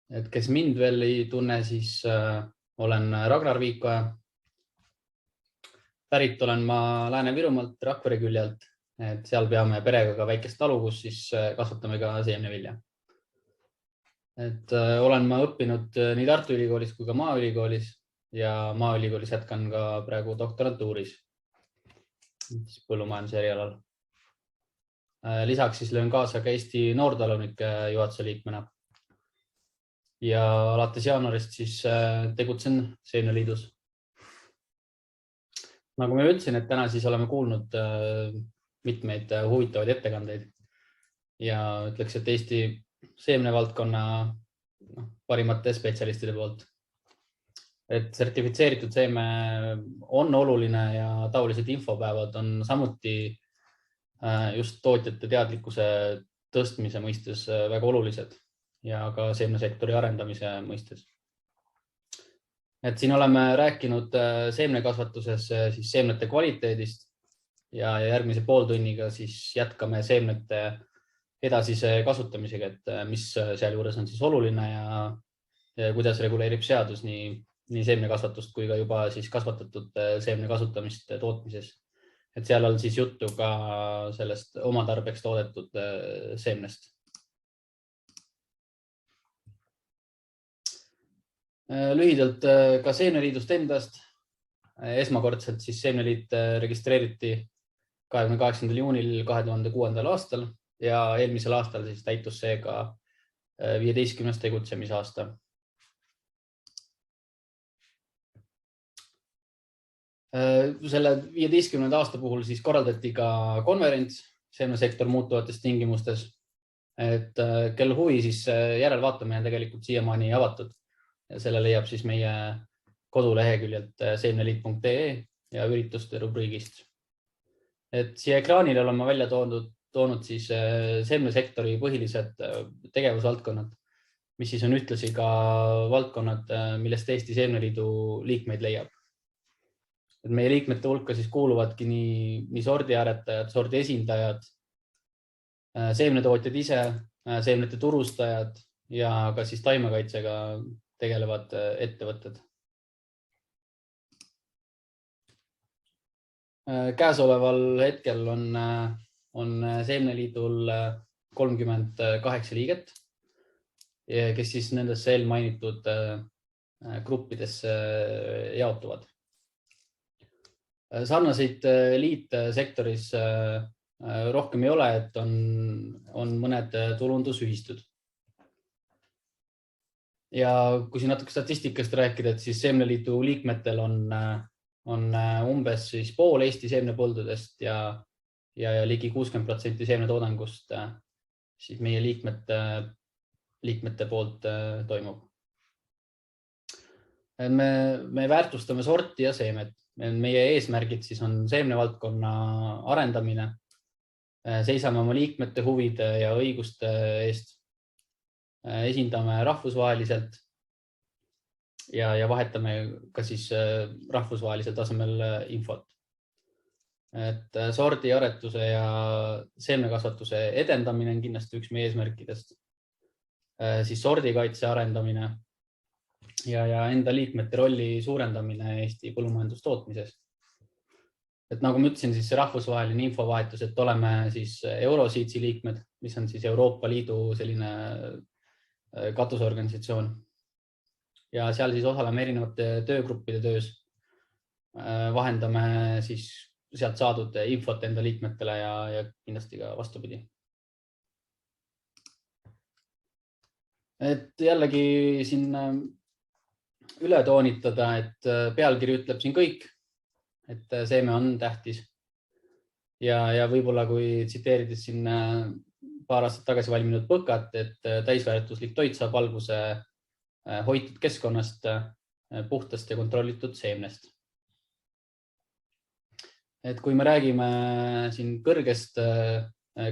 Et kes mind veel ei tunne, siis olen Ragnar Viikoja. Pärit olen ma Lääne-Virumaalt Rakvere küljelt, et seal peame perega ka väikest talu, kus siis kasvatame ka seemnevilja. Et olen ma õppinud nii Tartu Ülikoolis kui ka Maaülikoolis ja Maaülikoolis jätkan ka praegu doktorantuuris põllumajanduse erialal. Lisaks siis löön kaasa ka Eesti Noortalunike juhatuse liikmena. Ja alates jaanuarist siis tegutsen Seemneliidus. Nagu ma ütlesin, et täna siis oleme kuulnud mitmeid huvitavaid ettekandeid ja ütleks, et Eesti seemnevaldkonna parimate spetsialistide poolt. Et sertifitseeritud seeme on oluline ja taolised infopäevad on samuti just tootjate teadlikkuse tõstmise mõistes väga olulised ja ka seemnesektori arendamise mõistes. Et siin oleme rääkinud seemnekasvatuses siis seemnete kvaliteedist ja järgmise pooltunniga siis jätkame seemnete edasise kasutamisega, et mis seal juures on siis oluline ja kuidas reguleerib seadus nii seemnekasvatust kui ka juba siis kasvatatud seemne kasutamist tootmises. Et seal on siis juttu ka sellest oma tarbeks toodetud seemnest. Lühidalt ka Seemneliidust endast. Esmakordselt siis Seemneliit registreeriti 28. juunil 2006. aastal ja eelmisel aastal siis täitus see ka 15. tegutsemisaasta. Selle 15. aasta puhul siis korraldati ka konverents seemnesektor muutuvates tingimustes, et kel huvi, siis järelvaatamine tegelikult siiamaani avatud. Ja selle leiab siis meie koduleheküljelt seemneliit.ee ja ürituste rubriigist. Et siia ekraanile oleme välja toonud siis seemnesektori põhilised tegevusvaldkonnad, mis siis on ühtlasi ka valdkonnad, millest Eesti Seemneliidu liikmeid leiab. Et meie liikmete hulka siis kuuluvadki nii sordiaretajad, sordi esindajad, seemnetootjad ise, seemnete turustajad ja ka siis taimekaitsega tegelevad ettevõtted. Käesoleval hetkel on Seemneliidul 38 liiget, kes siis nendesse eelmainitud gruppidesse jaotuvad. Sarnaseid liite sektoris rohkem ei ole, et on mõned tulundusühistud. Ja kui siin natuke statistikast rääkida, et siis Seemneliidu liikmetel on umbes siis pool Eesti seemnepõldudest ja ligi 60% seemnetoodangust siis meie liikmete poolt toimub. Me väärtustame sorti ja seemet. Meie eesmärgid siis on seemnevaldkonna arendamine. Seisame oma liikmete huvide ja õiguste eest. Esindame rahvusvaheliselt ja vahetame ka siis rahvusvahelisel tasemel infot. Et sordiaretuse ja seemnekasvatuse edendamine on kindlasti üks meie eesmärkidest. Siis sordikaitse arendamine ja enda liikmete rolli suurendamine Eesti põllumajandustootmises. Et nagu ma ütlesin, siis see rahvusvaheline infovahetus, et oleme siis Eurosiitsi liikmed, mis on siis Euroopa Liidu selline katusorganisatsioon. Ja seal siis osaleme erinevate töögruppide töös. Vahendame siis sealt saadud infot enda liikmetele ja kindlasti ka vastupidi. Et jällegi siin üle toonitada, et pealkiri ütleb siin kõik, et seeme on tähtis. Ja võib-olla kui tsiteerides siin paar aastat tagasi valminud põkat, et täisväärtuslik toit saab alguse hoitud keskkonnast, puhtast ja kontrollitud seemnest. Et kui me räägime siin kõrgest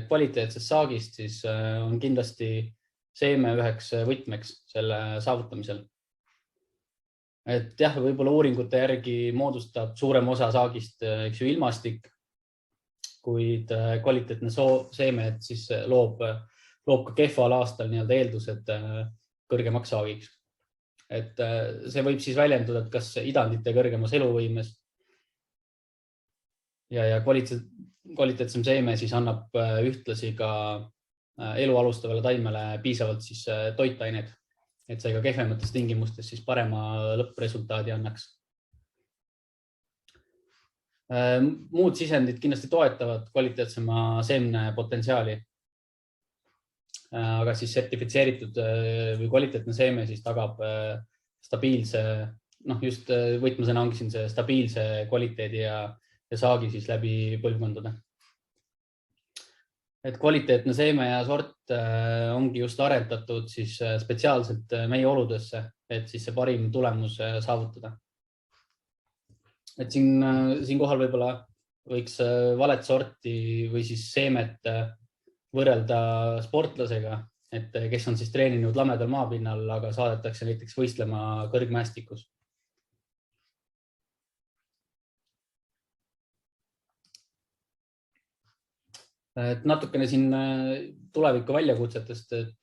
kvaliteetsest saagist, siis on kindlasti seeme üheks võtmeks selle saavutamisel. Et jah, võib-olla uuringute järgi moodustab suurem osa saagist ilmastik, kuid kvaliteetne seeme siis loob ka kehval aastal eeldused kõrgemaks saagiks. Et see võib siis väljenduda, et kas idandite kõrgemas eluvõimes ja kvaliteetsem seeme siis annab ühtlasi ka elu alustavale taimele piisavalt siis toitained, et see ka kehvemates tingimustes siis parema lõppresultaadi annaks. Muud sisendid kindlasti toetavad kvaliteetsema seemne potentsiaali. Aga siis sertifitseeritud või kvaliteetne seeme siis tagab stabiilse, just võtmesõna ongi siin see stabiilse kvaliteedi ja saagi siis läbi põlvkondade. Et kvaliteetne seeme ja sort ongi just arendatud siis spetsiaalselt meie oludesse, et siis see parim tulemus saavutada. Et siinkohal võib-olla võiks valet sorti või siis seemet võrrelda sportlasega, et kes on siis treeninud lamedal maapinnal, aga saadetakse näiteks võistlema kõrgmäestikus. Et natukene siin tuleviku väljakutsetest, et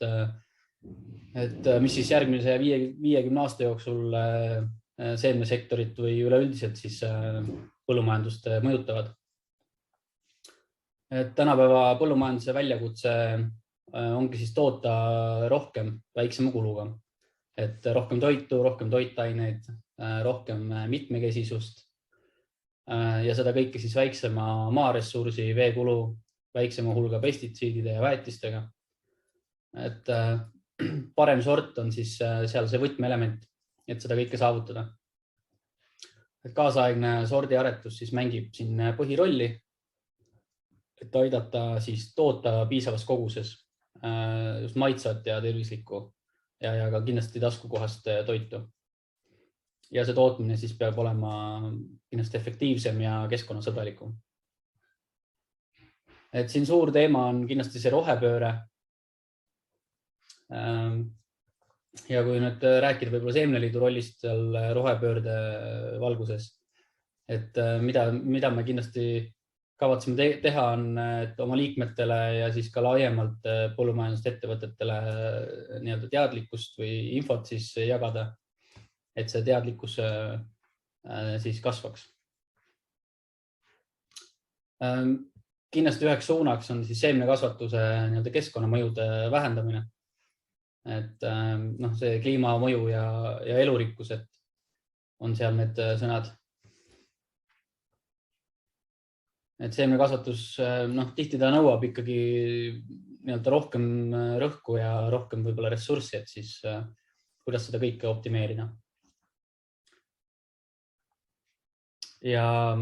mis siis järgmise 50 aasta jooksul seemnesektorit või üleüldiselt siis põllumajandust mõjutavad. Et tänapäeva põllumajanduse väljakutse ongi siis toota rohkem väiksema kuluga, et rohkem toitu, rohkem toitaineid, rohkem mitmekesisust ja seda kõike siis väiksema maaressursi, veekulu, väiksema hulga pestitsiidide ja väetistega. Et parem sort on siis seal see võtmeelement, et seda kõike saavutada. Et kaasaegne sordiaretus siis mängib siin põhirolli, et aidata siis toota piisavas koguses just maitsvat ja tervislikku ja ka kindlasti taskukohast toitu. Ja see tootmine siis peab olema kindlasti efektiivsem ja keskkonnasõbralikum. Et siin suur teema on kindlasti see rohepööre. Ja kui nüüd rääkida võib-olla Seemneliidu rollist seal rohepöörde valguses, et mida me kindlasti kavatseme teha on, et oma liikmetele ja siis ka laiemalt põllumajandusettevõtetele nii-öelda teadlikkust või infot siis jagada, et see teadlikkus siis kasvaks. Kindlasti üheks suunaks on siis seemnekasvatuse nii-öelda keskkonnamõjude vähendamine. Et see kliimamõju ja elurikkus, et on seal need sõnad. Et seemnekasvatus, tihti ta nõuab ikkagi nii-öelda rohkem rõhku ja rohkem võib-olla ressurssi, et siis kuidas seda kõike optimeerida. Ja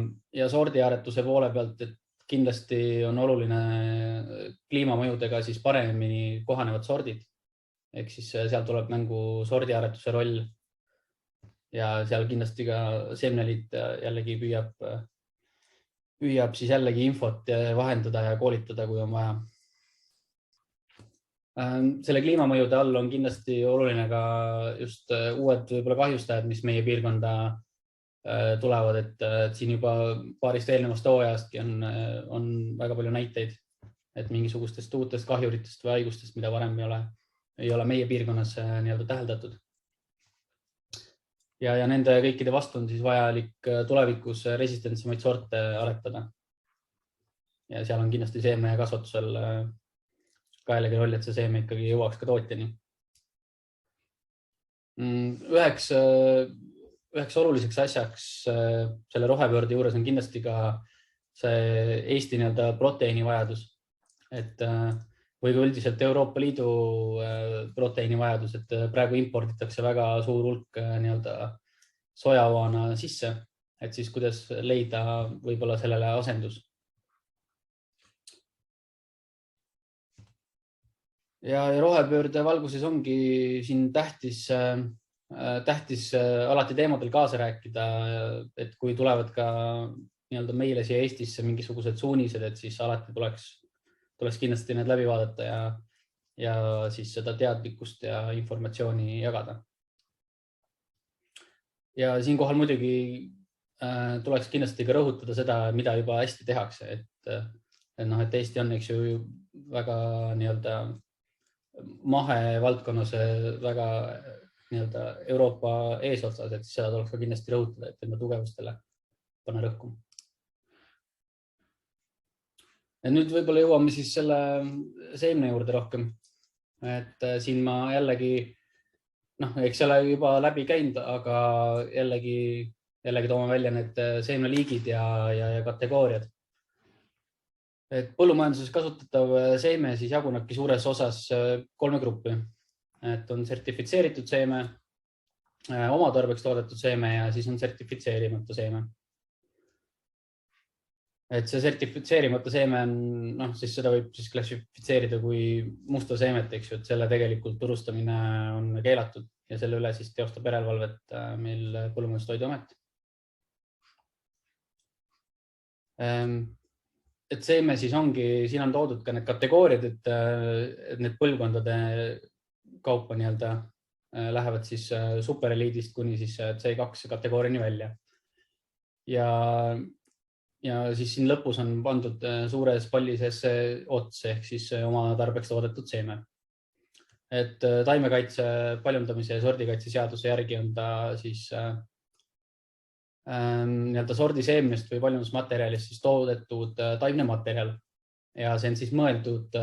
sordiaretuse poole pealt, et kindlasti on oluline kliimamõjudega siis paremini kohanevad sordid. Ehk siis seal tuleb mängu sordiaretuse roll ja seal kindlasti ka Seemneliit jällegi püüab siis jällegi infot vahendada ja koolitada, kui on vaja. Selle kliimamõjude all on kindlasti oluline ka just uued võib-olla kahjustajad, mis meie piirkonda tulevad, et siin juba paarist eelnevast hooajastki on väga palju näiteid, et mingisugustest uutest kahjuritest või haigustest, mida varem ei ole meie piirkonnas nii-öelda täheldatud. Ja nende kõikide vastu on siis vajalik tulevikus resistentsemaid sorte aretada. Ja seal on kindlasti seeme kasvatusel ka jällegi roll, et see seeme ikkagi jõuaks ka tootjani. Üheks oluliseks asjaks selle rohepöörde juures on kindlasti ka see Eesti nii-öelda proteiini vajadus, et või ka üldiselt Euroopa Liidu proteiini vajadus, et praegu imporditakse väga suur hulk nii-öelda sojaoana sisse, et siis kuidas leida võib-olla sellele asendus. Ja rohepöörde valguses ongi siin tähtis alati teemadel kaasa rääkida, et kui tulevad ka nii-öelda meile siia Eestisse mingisugused suunised, et siis alati tuleks kindlasti need läbi vaadata ja siis seda teadlikkust ja informatsiooni jagada. Ja siinkohal muidugi tuleks kindlasti ka rõhutada seda, mida juba hästi tehakse, et Eesti on, eks ju, väga nii-öelda mahe valdkonnas väga nii-öelda Euroopa eesotsas, et seda tuleks ka kindlasti rõhutada, et enda tugevustele panna rõhku. Ja nüüd võib-olla jõuame siis selle seemne juurde rohkem. Et siin ma jällegi, eks ole juba läbi käinud, aga jällegi toome välja need seemneliigid ja kategooriad. Et põllumajanduses kasutatav seeme siis jagunebki suures osas 3 gruppi. Et on sertifitseeritud seeme, oma tarbeks toodetud seeme ja siis on sertifitseerimata seeme. Et see sertifitseerimata seeme on, siis seda võib siis klassifitseerida kui musta seemet, eks ju, et selle tegelikult turustamine on keelatud ja selle üle siis teostab järelevalvet meil Põllumajandustoiduamet. Et seeme siis ongi, siin on toodud ka need kategooriad, et need põlvkondade kaupa nii-öelda lähevad siis supereliidist kuni siis C2 kategooriani välja. Ja siis siin lõpus on pandud suures pallises ots ehk siis oma tarbeks toodetud seeme. Et taimekaitse, paljundamise ja sordikaitse seaduse järgi on ta siis nii-öelda sordiseemnest või paljundusmaterjalist siis toodetud taimne materjal. Ja see on siis mõeldud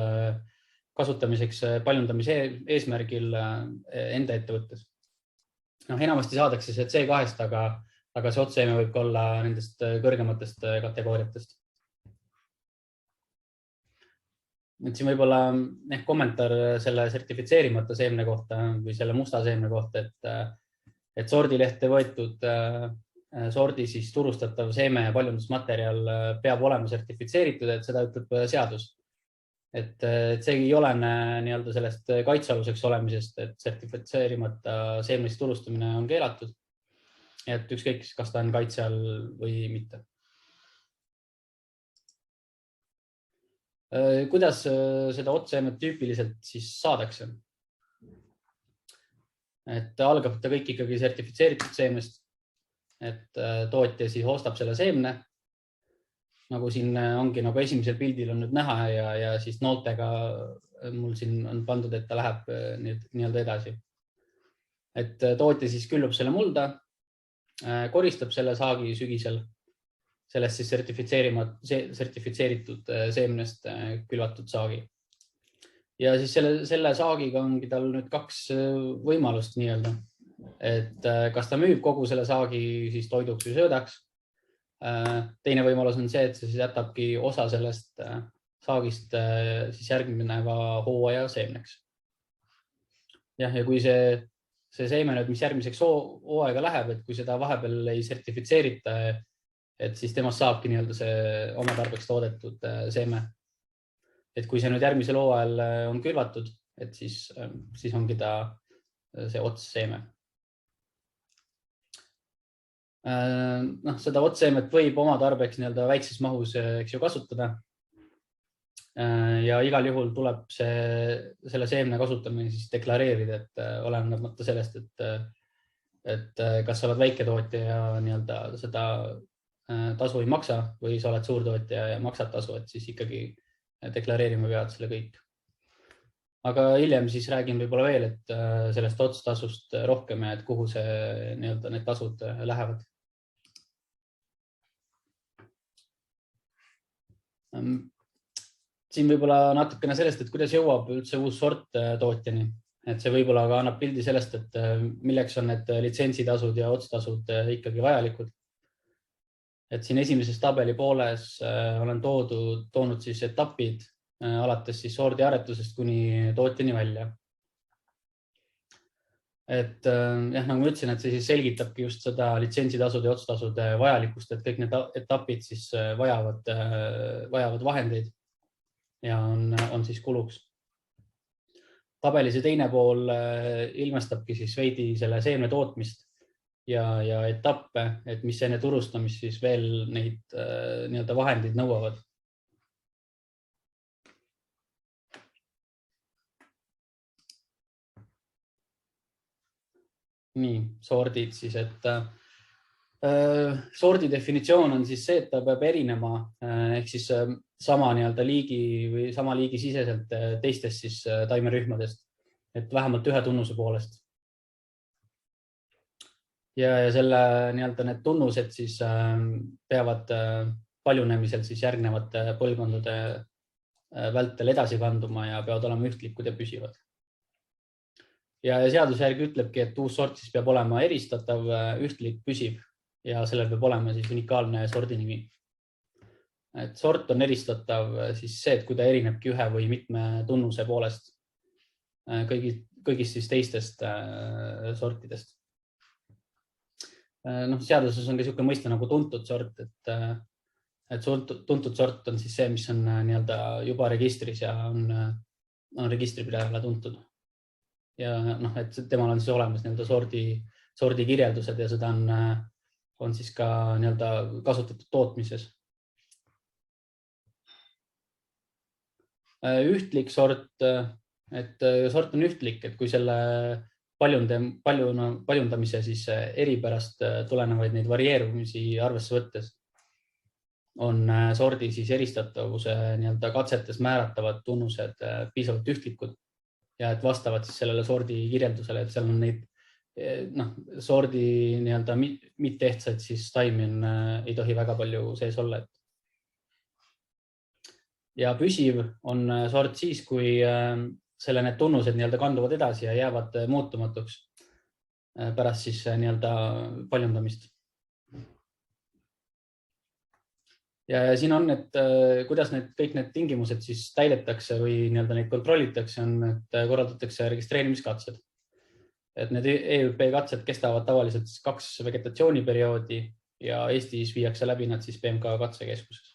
kasutamiseks paljundamise eesmärgil enda ettevõttes. Enamasti saadakse see C2-st, aga see otseeme võib ka olla nendest kõrgematest kategooriatest. Nüüd siin võib-olla kommentaar selle sertifitseerimata seemne kohta või selle musta seemne kohta, et sordilehte võetud sordi siis turustatav seeme ja paljundusmaterjal peab olema sertifitseeritud, et seda ütleb seadus. Et see ei olene nii-öelda sellest kaitsealuseks olemisest, et sertifitseerimata seemnest turustamine on keelatud. Et ükskõik, kas ta on kaitse all või mitte. Kuidas seda otseemet tüüpiliselt siis saadakse? Et algab ta kõik ikkagi sertifitseeritud seemnest, et tootja siis ostab selle seemne. Nagu siin ongi nagu esimesel pildil on nüüd näha ja siis nooltega mul siin on pandud, et ta läheb nii-öelda edasi. Et tootja siis küllub selle mulda, koristab selle saagi sügisel, sellest siis sertifitseeritud seemnest külvatud saagi. Ja siis selle saagiga ongi tal nüüd 2 võimalust nii-öelda, et kas ta müüb kogu selle saagi siis toiduks või söödaks. Teine võimalus on see, et see siis jätabki osa sellest saagist siis järgneva hooaja seemneks. Ja kui see seeme nüüd, mis järgmiseks hooaega läheb, et kui seda vahepeal ei sertifitseerita, et siis temast saabki nii-öelda see oma tarbeks toodetud seeme. Et kui see nüüd järgmisel hooajal on külvatud, et siis ongi ta see otsseeme. Seda otseemet võib oma tarbeks nii-öelda väikses mahus kasutada. Ja igal juhul tuleb selle seemne kasutamine siis deklareerida, et olenemata sellest, et kas sa oled väiketootja ja nii-öelda seda tasu ei maksa või sa oled suurtootja ja maksad tasu, et siis ikkagi deklareerima pead selle kõik. Aga hiljem siis räägin võib-olla veel, et sellest otstasust rohkem ja et kuhu see nii-öelda need tasud lähevad. Siin võib-olla natukene sellest, et kuidas jõuab üldse uus sort tootjani. Et see võib-olla ka annab pildi sellest, et milleks on need litsentsitasud ja otstasud ikkagi vajalikud. Et siin esimeses tabeli pooles olen toonud siis etapid alates siis sordiaretusest kuni tootjani välja. Et nagu ma ütlesin, et see siis selgitabki just seda litsentsitasude ja otstasude vajalikkust, et kõik need etapid siis vajavad vahendeid ja on siis kuluks. Tabelis ja teine pool ilmestabki siis veidi selle seemne tootmist ja etappe, et mis enne turustamist siis veel neid nii-öelda vahendeid nõuavad. Nii, sordid siis, et Sordi definitsioon on siis see, et ta peab erinema ehk siis sama nii-öelda liigi või sama liigi siseselt teistest siis taimerühmadest, et vähemalt ühe tunnuse poolest. Ja selle nii-öelda need tunnused siis peavad paljunemisel siis järgnevate põlvkondade vältel edasi kanduma ja peavad olema ühtlikud ja püsivad. Ja seaduse järgi ütlebki, et uus sort siis peab olema eristatav, ühtlik, püsiv ja sellel peab olema siis unikaalne sordinimi. Et sort on eristatav siis see, et kui ta erinebki ühe või mitme tunnuse poolest kõigist siis teistest sortidest. Seaduses on ka niisugune mõiste nagu tuntud sort, et tuntud sort on siis see, mis on nii-öelda juba registris ja on registripidajale tuntud. Ja et temal on siis olemas nii-öelda sordi kirjeldused ja seda on siis ka nii-öelda kasutatud tootmises. Ühtlik sort, et sort on ühtlik, et kui selle paljundamise siis eripärast tulenevaid neid varieerumisi arvesse võttes on sordi siis eristatavuse nii-öelda katsetes määratavad tunnused piisavalt ühtlikud ja et vastavad siis sellele sordi kirjeldusele, et seal on neid sordi nii-öelda mitte-ehtsaid siis taimi ei tohi väga palju sees olla. Ja püsiv on sort siis, kui selle need tunnused nii-öelda kanduvad edasi ja jäävad muutumatuks pärast siis nii-öelda paljundamist. Ja siin on, et kuidas kõik need tingimused siis täidetakse või nii-öelda neid kontrollitakse, on, et korraldatakse registreerimiskatsed. Et need EÜP katsed kestavad tavaliselt 2 vegetatsiooniperioodi ja Eestis viiakse läbi nad siis BMK katsekeskuses.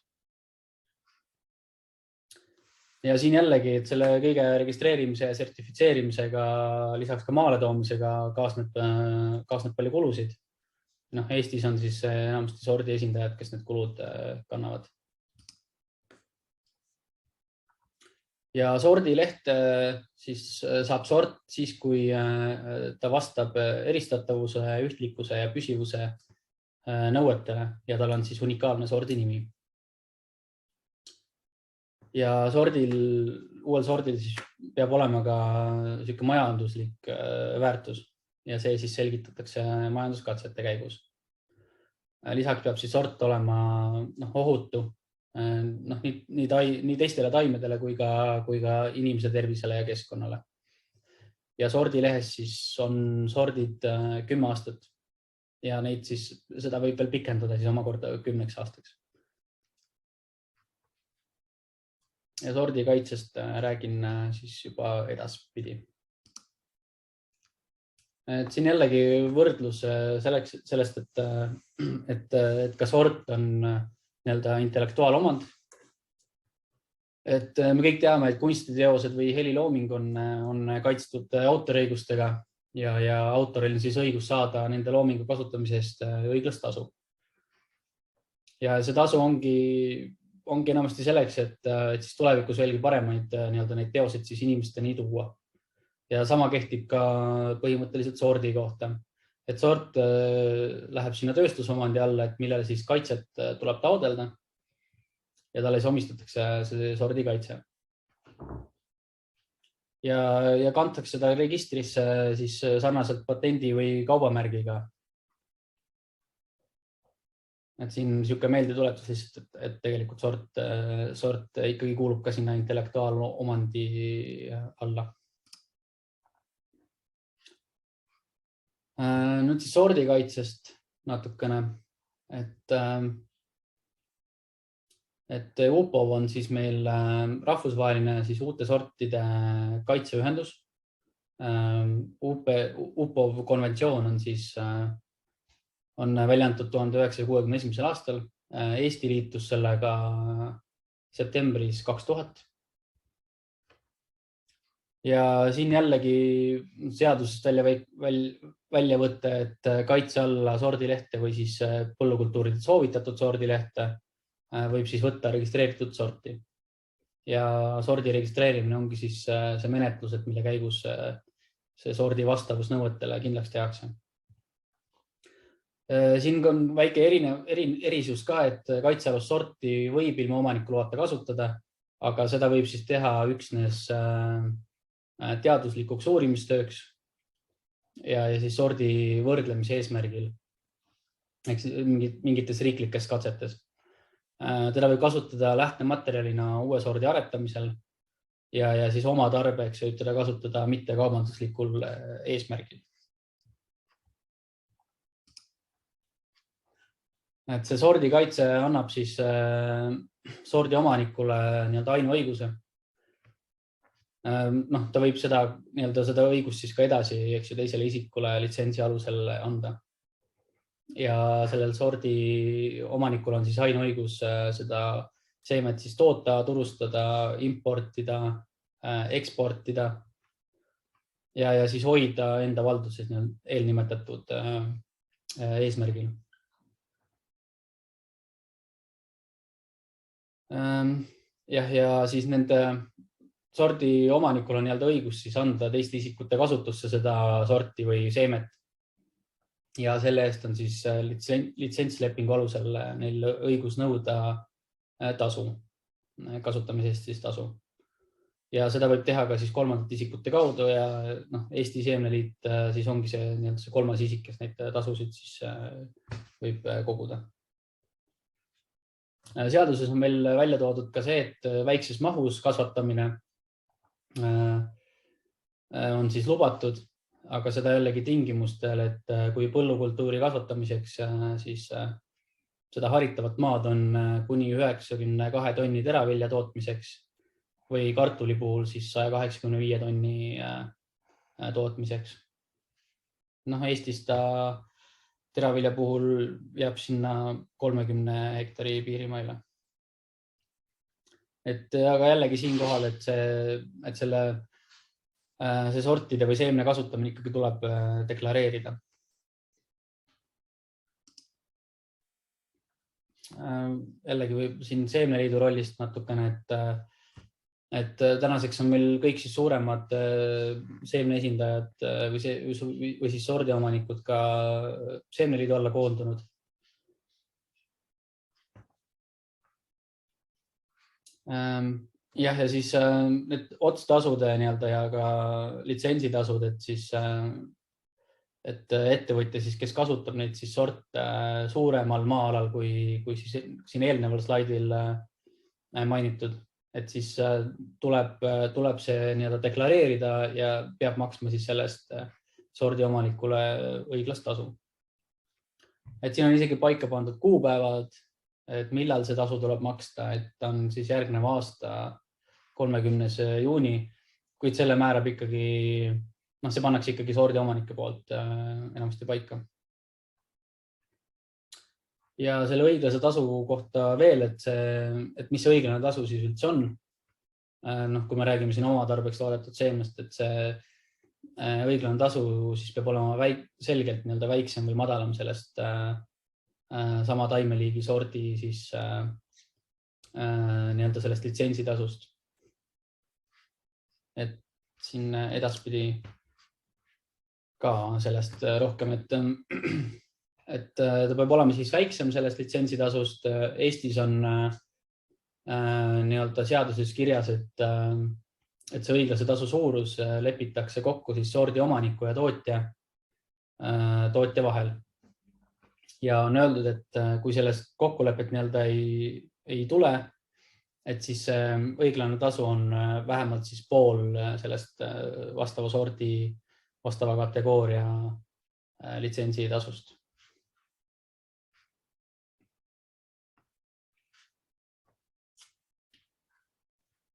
Ja siin jällegi, et selle kõige registreerimise ja sertifitseerimisega lisaks ka maale toomisega kaasneb palju kulusid. Eestis on siis enamasti sordi esindajad, kes need kulud kannavad. Ja sordileht siis saab sort siis, kui ta vastab eristatavuse, ühtlikkuse ja püsivuse nõuetele ja tal on siis unikaalne sordinimi. Ja uuel sordil siis peab olema ka niisugune majanduslik väärtus ja see siis selgitatakse majanduskatsete käigus. Lisaks peab siis sort olema ohutu nii teistele taimedele kui ka inimese tervisele ja keskkonnale. Ja sordilehes siis on sordid 10 aastat ja neid siis, seda võib veel pikendada siis omakorda 10 aastaks. Ja sordi kaitsest räägin siis juba edaspidi. Et siin jällegi võrdlus sellest, et ka sort on nii-öelda intellektuaalomand. Et me kõik teame, et kunstiteosed või helilooming on kaitstud autoriõigustega ja autoril on siis õigus saada nende loomingu kasutamise eest õiglast tasu. Ja see tasu ongi enamasti selleks, et siis tulevikus veelgi paremaid nii-öelda neid teoseid siis inimesteni tuua. Ja sama kehtib ka põhimõtteliselt sordi kohta. Et sort läheb sinna tööstusomandi alla, et millele siis kaitset tuleb taodelda ja talle siis omistatakse see sordi kaitse. Ja kantakse seda registrisse siis sarnaselt patendi või kaubamärgiga. Et siin niisugune meeldetuletus lihtsalt, et tegelikult sort ikkagi kuulub ka sinna intellektuaalomandi alla. Nüüd siis sordikaitsest natukene, et UPOV on siis meil rahvusvaheline siis uute sortide kaitseühendus. UPOV konventsioon on välja antud 1961. aastal. Eesti liitus sellega septembris 2000. Ja siin jällegi seadusest välja võtta, et kaitse alla sordilehte või siis põllukultuuride soovitatud sordilehte võib siis võtta registreeritud sorti. Ja sordi registreerimine ongi siis see menetlus, et mille käigus see sordi vastavus nõuetele kindlaks tehakse. Siin on väike erisus ka, et kaitsealust sorti võib ilma omaniku loata kasutada, aga seda võib siis teha üksnes teaduslikuks uurimistööks ja siis sordi võrdlemise eesmärgil ehk mingites riiklikes katsetes. Teda võib kasutada lähtematerjalina uue sordi aretamisel ja siis oma tarbeks võib teda kasutada mitte kaubanduslikul eesmärgil. Et see sordikaitse annab siis sordi omanikule ainuõiguse. Ta võib seda õigust siis ka edasi teisele isikule litsentsi alusel anda. Ja sellel sordi omanikul on siis ainuõigus seda seemet siis toota, turustada, importida, eksportida ja siis hoida enda valduses eelnimetatud eesmärgil. Ja siis nende sordi omanikul on õigus siis anda teiste isikute kasutusse seda sorti või seemet. Ja selle eest on siis litsentslepingu alusel neil õigus nõuda tasu, kasutamise eest siis tasu. Ja seda võib teha ka siis kolmandate isikute kaudu ja Eesti Seemneliit siis ongi see kolmas isik, kes neid tasusid siis võib koguda. Seaduses on meil välja toodud ka see, et väikses mahus kasvatamine on siis lubatud, aga seda jällegi tingimustel, et kui põllukultuuri kasvatamiseks siis seda haritavat maad on kuni 92 tonni teravilja tootmiseks või kartuli puhul siis 185 tonni tootmiseks. Eestis ta teravilja puhul jääb sinna 30 hektari piirimaile. Aga jällegi siinkohal, et see sortide või seemne kasutamine ikkagi tuleb deklareerida. Jällegi võib siin Seemneliidu rollist natukene, et tänaseks on meil kõik siis suuremad seemne esindajad või siis sordiomanikud ka Seemneliidu alla koondunud. Ja siis need otstasude ja ka litsentsitasud, et ettevõtja siis, kes kasutab neid siis sorte suuremal maa-alal kui siis siin eelneval slaidil mainitud, et siis tuleb see deklareerida ja peab maksma siis sellest sordiomanikule õiglast tasu. Et siin on isegi paika pandud kuupäevad, et millal see tasu tuleb maksta, et on siis järgneva aasta 30. juuni, kuid selle määrab ikkagi, see pannakse ikkagi sordiomanike poolt enamasti paika. Ja selle õiglase tasu kohta veel, et mis see õiglane tasu siis üldse on. Kui me räägime siin oma tarbeks toodetud seemnest, et see õiglane tasu siis peab olema selgelt väiksem või madalam sellest sama taimeliigi sordi siis sellest litsentsitasust. Et siin edaspidi ka sellest rohkem, et ta peab olema siis väiksem sellest litsentsitasust. Eestis on seaduses kirjas, et see õiglase tasu suurus lepitakse kokku siis sordi omaniku ja tootja vahel. Ja on öeldud, et kui sellest kokkulepet ei tule, et siis õiglane tasu on vähemalt siis pool sellest vastava sordi, vastava kategooria litsentsitasust.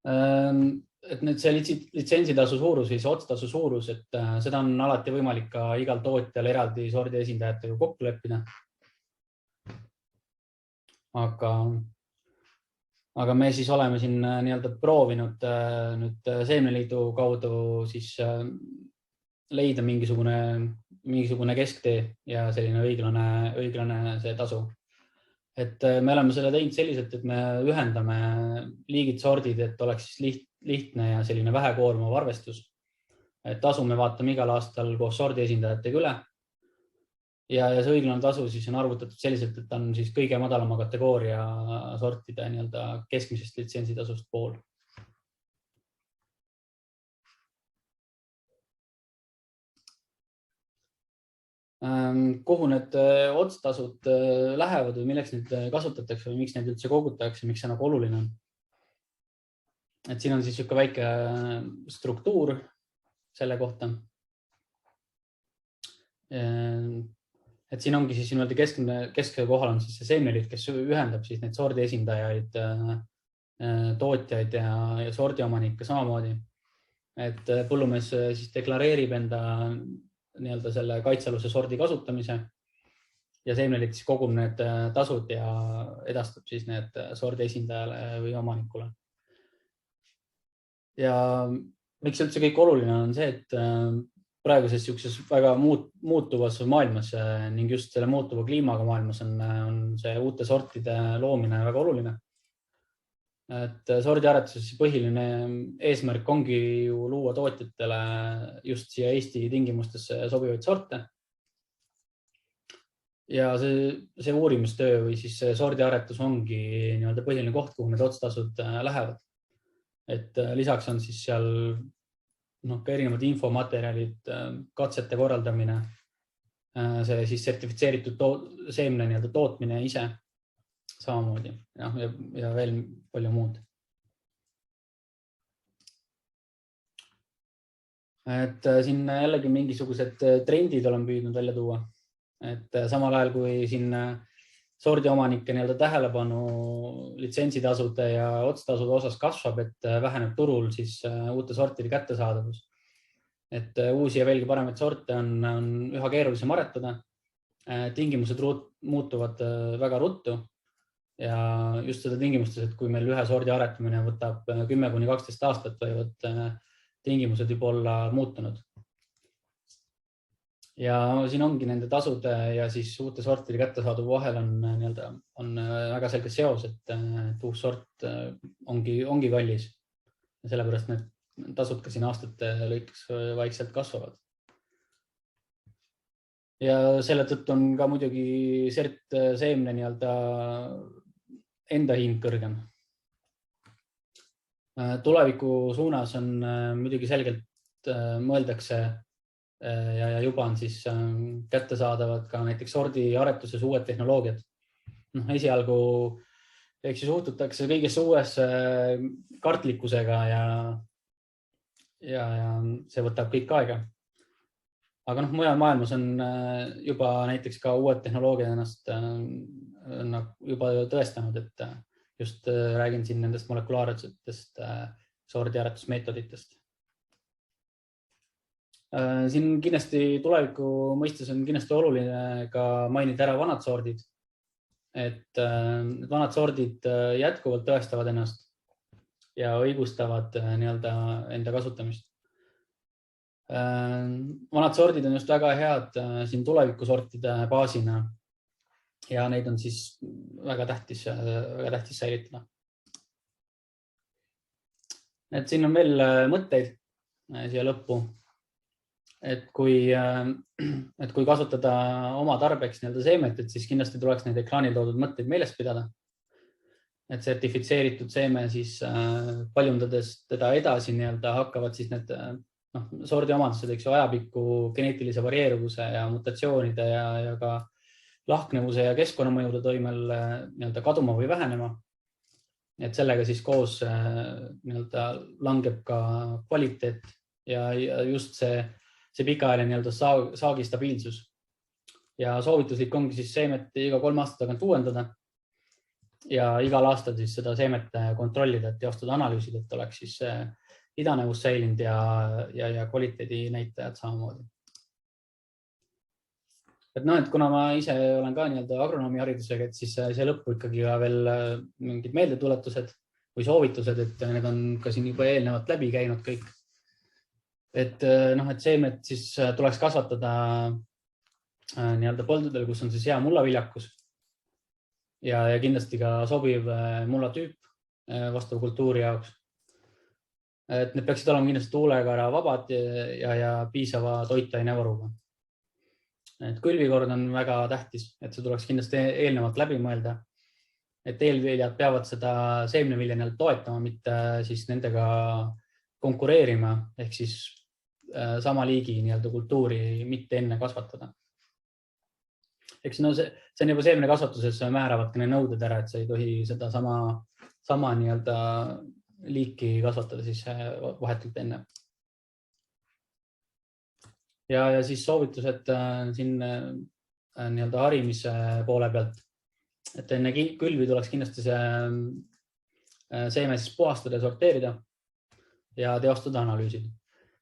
Et nüüd see litsentsitasu suurus või see otstasu suurus, et seda on alati võimalik ka igal tootjal eraldi sordi esindajatega kokku leppida. Aga me siis oleme siin proovinud nüüd Seemneliidu kaudu siis leida mingisugune kesktee ja selline õiglane see tasu. Et me oleme selle teinud selliselt, et me ühendame liigid sordid, et oleks siis lihtne ja selline vähekoormav arvestus. Et tasu me vaatame igal aastal koos sordi esindajatega üle. ja see õiglane tasu siis on arvutatud selliselt, et ta on siis kõige madalama kategooria sortide nii-öelda keskmisest litsentsitasust pool. Kuhu need otstasud lähevad või milleks neid kasutatakse või miks neid üldse kogutakse, miks see nagu oluline on? Et siin on siis niisugune väike struktuur selle kohta. Et siin ongi siis keskel kohal on siis see seemneliit, kes ühendab siis neid sordi esindajaid, tootjaid ja sordiomanikke samamoodi. Et põllumees siis deklareerib enda nii-öelda selle kaitsealuse sordi kasutamise ja seemneliit siis kogub need tasud ja edastab siis need sordi esindajale või omanikule. Ja miks üldse kõik oluline on see, et praeguses niisuguses väga muutuvas maailmas ning just selle muutuva kliimaga maailmas on see uute sortide loomine väga oluline. Et sordiaretuses põhiline eesmärk ongi ju luua tootjatele just siia Eesti tingimustesse sobivaid sorte. Ja see uurimistöö või siis sordiaretus ongi nii-öelda põhiline koht, kuhu need otstasud lähevad. Et lisaks on siis seal ka erinevad infomaterjalid, katsete korraldamine, see siis sertifitseeritud seemne nii-öelda tootmine ise samamoodi ja veel palju muud. Et siin jällegi mingisugused trendid olen püüdnud välja tuua. Et samal ajal, kui siin sordiomanike nii-öelda tähelepanu litsentsitasude ja otstasude osas kasvab, et väheneb turul siis uute sortide kättesaadavus. Et uusi ja veelgi paremaid sorte on üha keerulisem aretada. Tingimused muutuvad väga ruttu ja just seda tingimustes, et kui meil ühe sordi aretamine võtab 10–12 aastat, võivad tingimused juba olla muutunud. Ja siin ongi nende tasude ja siis uute sortide kättesaadavu vahel on väga selge seos, et uus sort ongi kallis. Ja sellepärast need tasud ka siin aastate lõikes vaikselt kasvavad. Ja selle tõttu on ka muidugi seemne nii-öelda enda hind kõrgem. Tuleviku suunas on muidugi selgelt mõeldakse ja juba on siis kättesaadavad ka näiteks sordiaretuses uued tehnoloogiad. Esialgu suhtutakse kõigesse uuesse kartlikkusega ja see võtab kõik aega. Aga mujal maailmas on juba näiteks ka uued tehnoloogiad ennast juba tõestanud, et just räägin siin nendest molekulaarsetest sordiaretusmeetoditest. Siin kindlasti tuleviku mõistes on kindlasti oluline ka mainida ära vanad sordid. Et vanad sordid jätkuvalt tõestavad ennast ja õigustavad nii-öelda enda kasutamist. Vanad sordid on just väga head siin tulevikusortide baasina ja neid on siis väga tähtis säilitada. Et siin on veel mõtteid siia lõppu. Et kui kasutada oma tarbeks nii-öelda seemet, et siis kindlasti tuleks neid ekraanil toodud mõtteid meeles pidada. Et sertifitseeritud seeme siis paljundades teda edasi nii-öelda hakkavad siis need sordiomadused, ajapikku geneetilise varieeruvuse ja mutatsioonide ja ka lahknevuse ja keskkonnamõjude toimel nii-öelda kaduma või vähenema. Et sellega siis koos nii-öelda langeb ka kvaliteet ja just see pikaajaline nii-öelda saagi stabiilsus. Ja soovituslik ongi siis seemet iga 3 aasta tagant uuendada ja igal aastal siis seda seemet kontrollida, et teostada analüüsid, et oleks siis idanevus säilinud ja kvaliteedi näitajad samamoodi. Et kuna ma ise olen ka nii-öelda agronoomi haridusega, et siis see lõppu ikkagi ka veel mingid meeldetuletused või soovitused, et need on ka siin juba eelnevalt läbi käinud kõik. Et seemet siis tuleks kasvatada nii-öelda põldudel, kus on siis hea mullaviljakus ja kindlasti ka sobiv mullatüüp vastava kultuuri jaoks. Et need peaksid olema kindlasti tuulegara vabad ja piisava toitainevaruga. et külvikord on väga tähtis, et see tuleks kindlasti eelnevalt läbi mõelda, et eelviljad peavad seda seemnevilja toetama, mitte siis nendega konkureerima, ehk siis sama liigi kultuuri mitte enne kasvatada. Eks no see on juba seemnekasvatuses määravad ka need nõuded ära, et sa ei tohi seda sama liiki kasvatada siis vahetult enne. Ja siis soovitused siin harimise poole pealt, et enne külvi tuleks kindlasti see seeme siis puhastada ja sorteerida ja teostada analüüsid.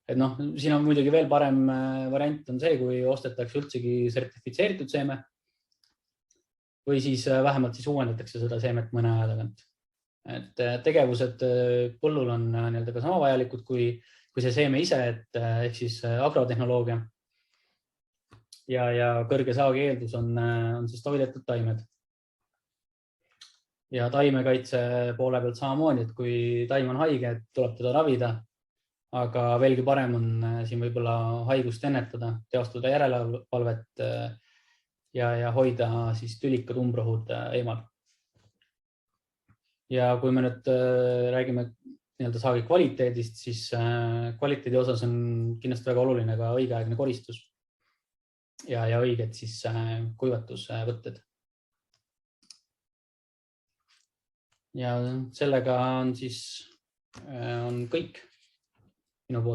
Et noh, siin on muidugi veel parem variant on see, kui ostetakse üldsegi sertifitseeritud seeme või siis vähemalt siis uuendatakse seda seemet mõne aja tagant. Et tegevused põllul on ka sama vajalikud kui see seeme ise, et ehk siis agrotehnoloogia ja kõrge saagi eeldus on siis toidetud taimed. Ja taimekaitse poole pealt samamoodi, et kui taim on haige, tuleb teda ravida, aga veelgi parem on siin võib-olla haigust ennetada, teostada järelevalvet ja hoida siis tülikad umbrohud eemal. Ja kui me nüüd räägime saagi kvaliteedist, siis kvaliteedi osas on kindlasti väga oluline ka õigeaegne koristus ja õiged siis kuivatusvõtted. Ja sellega on kõik minu poolt.